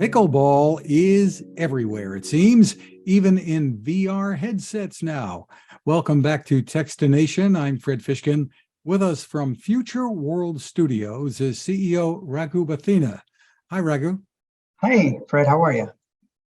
Pickleball is everywhere, it seems, even in VR headsets now. Welcome back to Techstination. I'm Fred Fishkin. With us from Future World Studios is CEO Raghu Bathina. Hi, Raghu. Hey, Fred, how are you?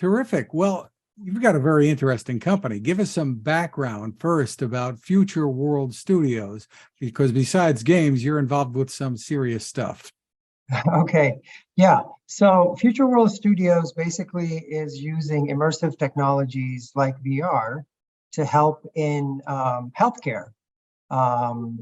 Terrific. Well, you've got a very interesting company. Give us some background first about Future World Studios, because besides games, you're involved with some serious stuff. Okay, yeah. So Future World Studios basically is using immersive technologies like VR to help in healthcare.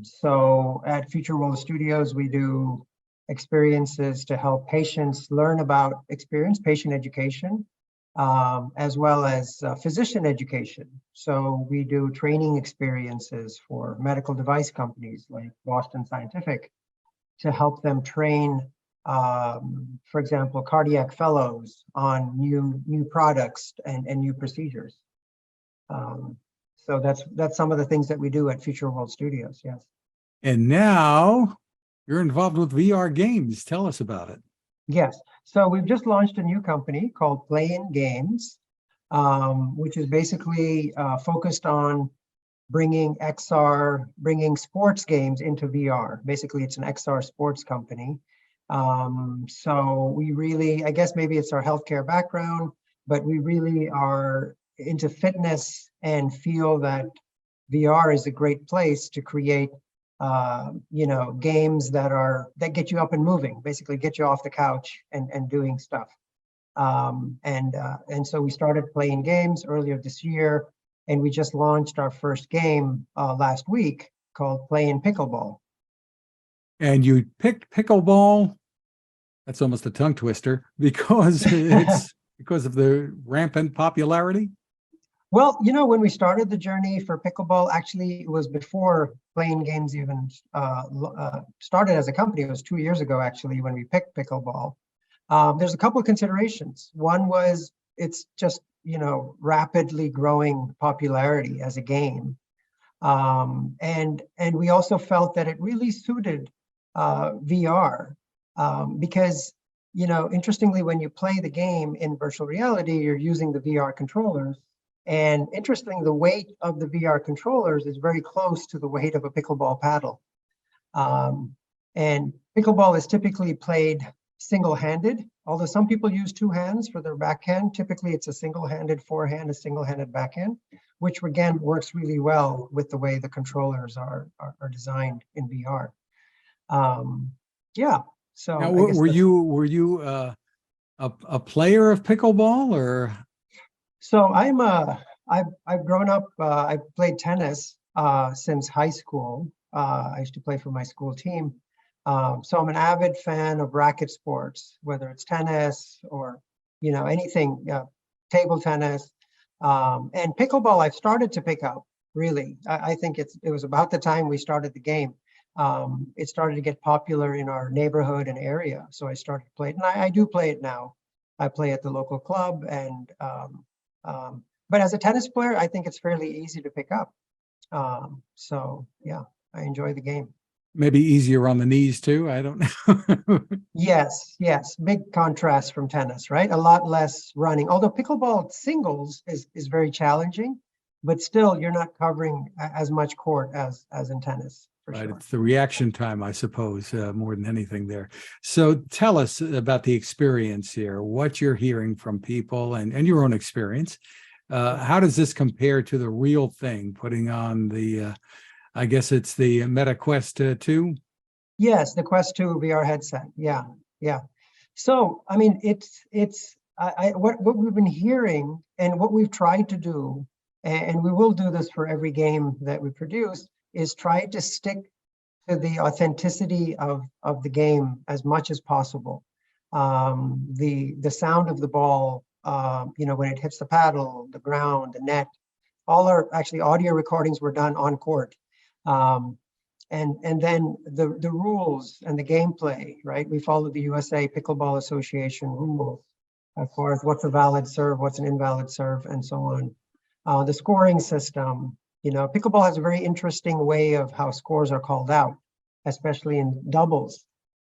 So at Future World Studios, we do experiences to help patients learn about patient education, as well as physician education. So we do training experiences for medical device companies like Boston Scientific to help them train, for example, cardiac fellows on new products and new procedures. So that's some of the things that we do at Future World Studios. Yes. And now you're involved with VR games. Tell us about it. Yes. So we've just launched a new company called Playin Games, which is basically focused on bringing sports games into VR. Basically, it's an XR sports company. So we really, I guess maybe it's our healthcare background, but we really are into fitness and feel that VR is a great place to create, games that get you up and moving, basically get you off the couch and doing stuff. And so we started Playin Games earlier this year, and we just launched our first game last week called Playin Pickleball. And you picked pickleball. That's almost a tongue twister because it's because of the rampant popularity. Well, when we started the journey for pickleball, actually, it was before Playin Games even started as a company. It was 2 years ago, actually, when we picked pickleball. There's a couple of considerations. One was it's just, rapidly growing popularity as a game. And we also felt that it really suited VR because, interestingly, when you play the game in virtual reality, you're using the VR controllers. And interestingly, the weight of the VR controllers is very close to the weight of a pickleball paddle. And pickleball is typically played single-handed, although some people use two hands for their backhand. Typically, it's a single-handed forehand, a single-handed backhand, which again works really well with the way the controllers are designed in VR. Yeah. So now, were you a player of pickleball or? So I've grown up. I've played tennis since high school. I used to play for my school team. So I'm an avid fan of racket sports, whether it's tennis or anything, table tennis, and pickleball. I've started to pick up. Really, I think it was about the time we started the game. It started to get popular in our neighborhood and area, so I started to play it, and I do play it now. I play at the local club, and but as a tennis player, I think it's fairly easy to pick up. So yeah, I enjoy the game. Maybe easier on the knees too. I don't know. Yes. Big contrast from tennis, right? A lot less running. Although pickleball singles is very challenging, but still you're not covering as much court as in tennis. For right. Sure. It's the reaction time, I suppose, more than anything there. So tell us about the experience here, what you're hearing from people and your own experience. How does this compare to the real thing, putting on the I guess it's the Meta Quest 2? Yes, the Quest 2 VR headset. Yeah. So, I mean, what we've been hearing and what we've tried to do, and we will do this for every game that we produce, is try to stick to the authenticity of the game as much as possible. The sound of the ball, when it hits the paddle, the ground, the net, all our actually audio recordings were done on court. And then the rules and the gameplay, right? We follow the USA Pickleball Association rules as far as what's a valid serve, what's an invalid serve, and so on. The scoring system, pickleball has a very interesting way of how scores are called out, especially in doubles.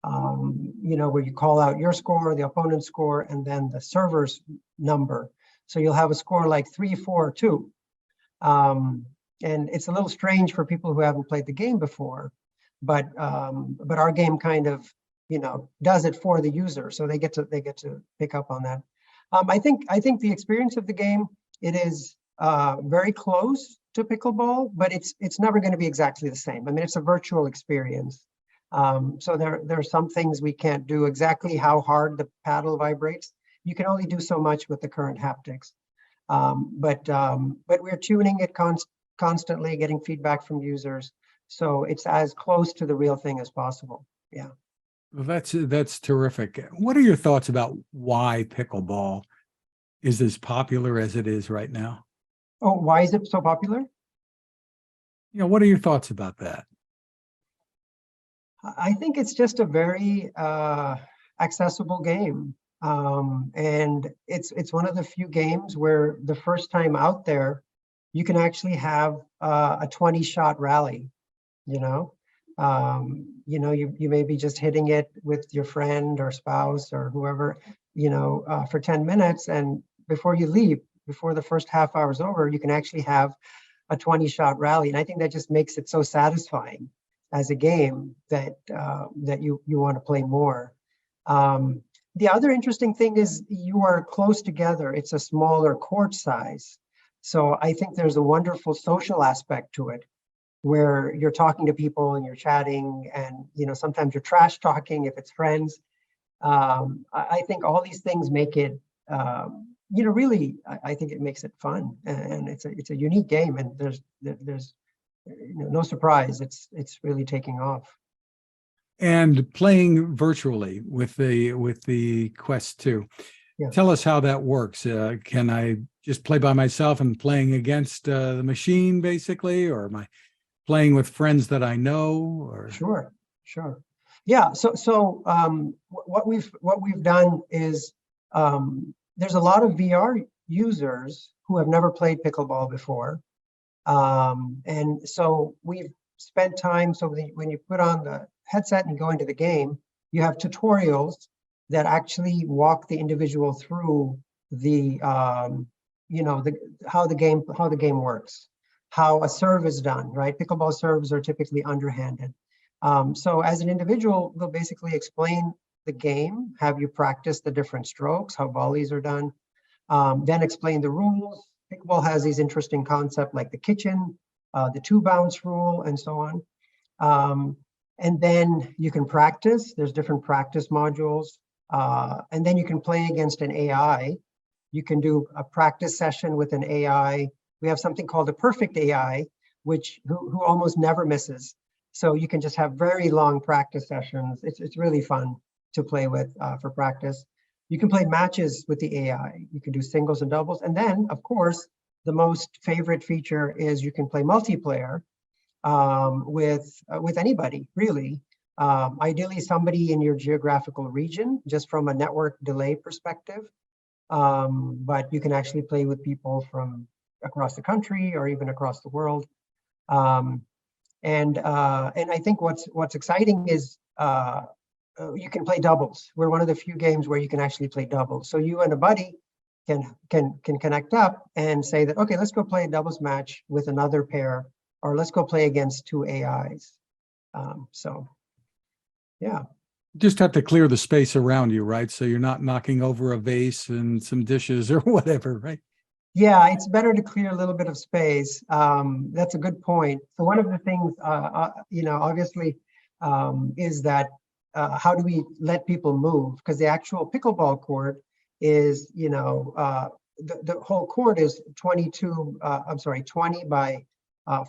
where you call out your score, the opponent's score, and then the server's number. So you'll have a score like 3-4-2. And it's a little strange for people who haven't played the game before, but our game kind of, does it for the user, so they get to pick up on that. I think the experience of the game, it is very close to pickleball, but it's never going to be exactly the same. I mean, it's a virtual experience. So there are some things we can't do exactly how hard the paddle vibrates. You can only do so much with the current haptics. But we're tuning it constantly, getting feedback from users. So it's as close to the real thing as possible. Yeah. Well, that's terrific. What are your thoughts about why pickleball is as popular as it is right now? Oh, why is it so popular? What are your thoughts about that? I think it's just a very accessible game. And it's one of the few games where the first time out there, you can actually have a 20-shot rally, you may be just hitting it with your friend or spouse or whoever, for 10 minutes. And before you leave, before the first half hour is over, you can actually have a 20-shot rally. And I think that just makes it so satisfying as a game that you want to play more. The other interesting thing is you are close together. It's a smaller court size. So I think there's a wonderful social aspect to it, where you're talking to people and you're chatting, and sometimes you're trash talking if it's friends. I think all these things make it, really, I think it makes it fun, and it's a unique game, and there's no surprise, it's really taking off. And playing virtually with the Quest 2. Yeah. Tell us how that works. Can I just play by myself and playing against the machine, basically, or am I playing with friends that I know? Or Sure. Yeah. So what we've done is there's a lot of VR users who have never played pickleball before, and so we've spent time. So when you put on the headset and go into the game, you have tutorials that actually walk the individual through the how the game works, how a serve is done, right? Pickleball serves are typically underhanded. So as an individual, they'll basically explain the game, have you practice the different strokes, how volleys are done, then explain the rules. Pickleball has these interesting concepts like the kitchen, the 2-bounce rule, and so on. And then you can practice. There's different practice modules. And then you can play against an AI. You can do a practice session with an AI. We have something called a perfect AI, who almost never misses. So you can just have very long practice sessions. It's really fun to play with for practice. You can play matches with the AI. You can do singles and doubles. And then, of course, the most favorite feature is you can play multiplayer with anybody, really. Ideally, somebody in your geographical region, just from a network delay perspective. But you can actually play with people from across the country or even across the world. And I think what's exciting is you can play doubles. We're one of the few games where you can actually play doubles. So you and a buddy can connect up and say that, okay, let's go play a doubles match with another pair, or let's go play against 2 AIs. So, yeah. Just have to clear the space around you, right? So you're not knocking over a vase and some dishes or whatever, right? Yeah, it's better to clear a little bit of space. That's a good point. So one of the things, obviously, is that how do we let people move? Because the actual pickleball court is, the whole court is 20 by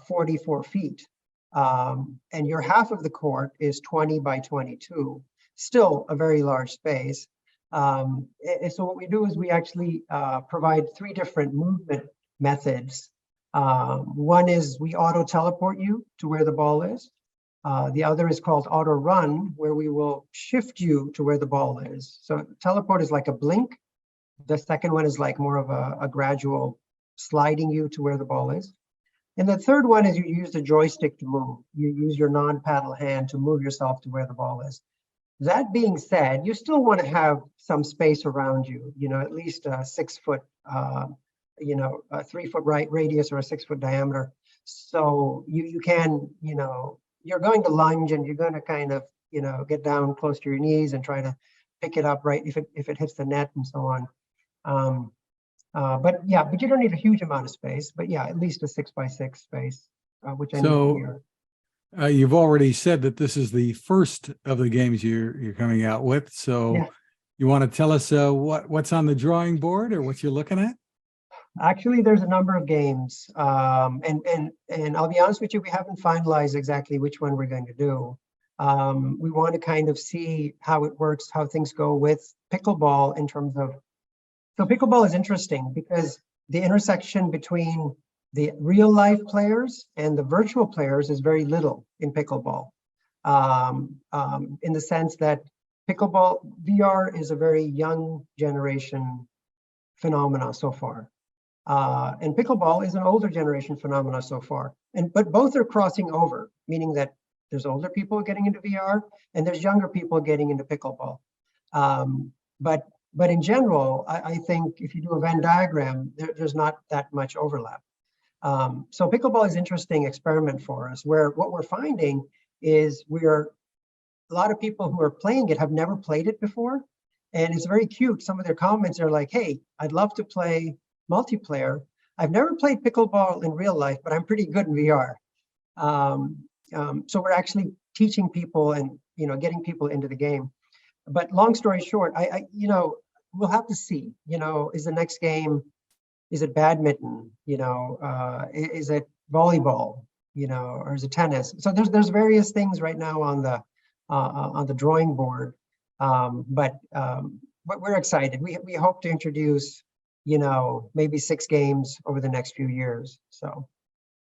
44 feet. And your half of the court is 20 by 22, still a very large space. And so what we do is we actually provide 3 different movement methods. One is we auto teleport you to where the ball is. The other is called auto run, where we will shift you to where the ball is. So teleport is like a blink. The second one is like more of a gradual sliding you to where the ball is. And the third one is you use the joystick to move. You use your non-paddle hand to move yourself to where the ball is. That being said, you still want to have some space around you, at least a 6 foot, a 3 foot radius or a 6 foot diameter. So you can, you're going to lunge and you're going to kind of, get down close to your knees and try to pick it up right if it hits the net and so on. But you don't need a huge amount of space, but yeah, at least a 6x6 space, which I need here. You've already said that this is the first of the games you're coming out with. So Yeah. You want to tell us what's on the drawing board or what you're looking at? Actually, there's a number of games, and I'll be honest with you, we haven't finalized exactly which one we're going to do. We want to kind of see how it works, how things go with pickleball in terms of. So pickleball is interesting because the intersection between the real life players and the virtual players is very little in pickleball, in the sense that pickleball VR is a very young generation phenomena so far. And pickleball is an older generation phenomena so far. But both are crossing over, meaning that there's older people getting into VR and there's younger people getting into pickleball. But in general, I think if you do a Venn diagram, there's not that much overlap. So pickleball is an interesting experiment for us, where what we're finding is a lot of people who are playing it have never played it before. And it's very cute. Some of their comments are like, hey, I'd love to play multiplayer. I've never played pickleball in real life, but I'm pretty good in VR. So we're actually teaching people and getting people into the game. But long story short, we'll have to see. Is the next game, is it badminton? Is it volleyball? Or is it tennis? So there's various things right now on the drawing board. But we're excited. We hope to introduce maybe 6 games over the next few years. So,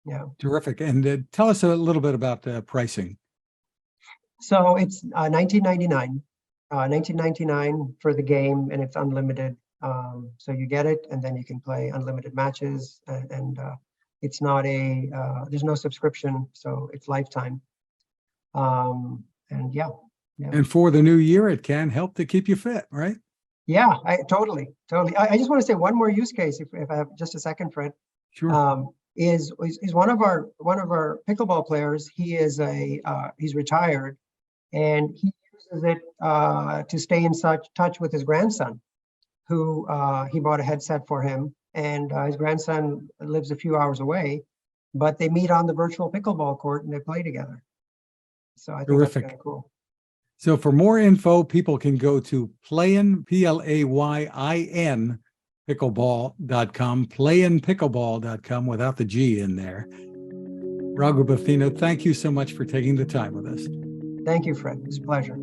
yeah. Terrific. And tell us a little bit about pricing. So it's $19.99. $19.99 for the game, and it's unlimited. So you get it, and then you can play unlimited matches. And it's not there's no subscription, so it's lifetime. And yeah. And for the new year, it can help to keep you fit, right? Yeah, totally. I just want to say one more use case, if I have just a second, Fred. Sure. Is one of our pickleball players. He's retired, and he uses it to stay in touch with his grandson, who he bought a headset for him, and his grandson lives a few hours away, but they meet on the virtual pickleball court and they play together. So I think Terrific. That's kind of cool. So for more info, people can go to Playin, Playin, pickleball.com, playinpickleball.com without the G in there. Raghu, Bathina, thank you so much for taking the time with us. Thank you, Fred. It's a pleasure.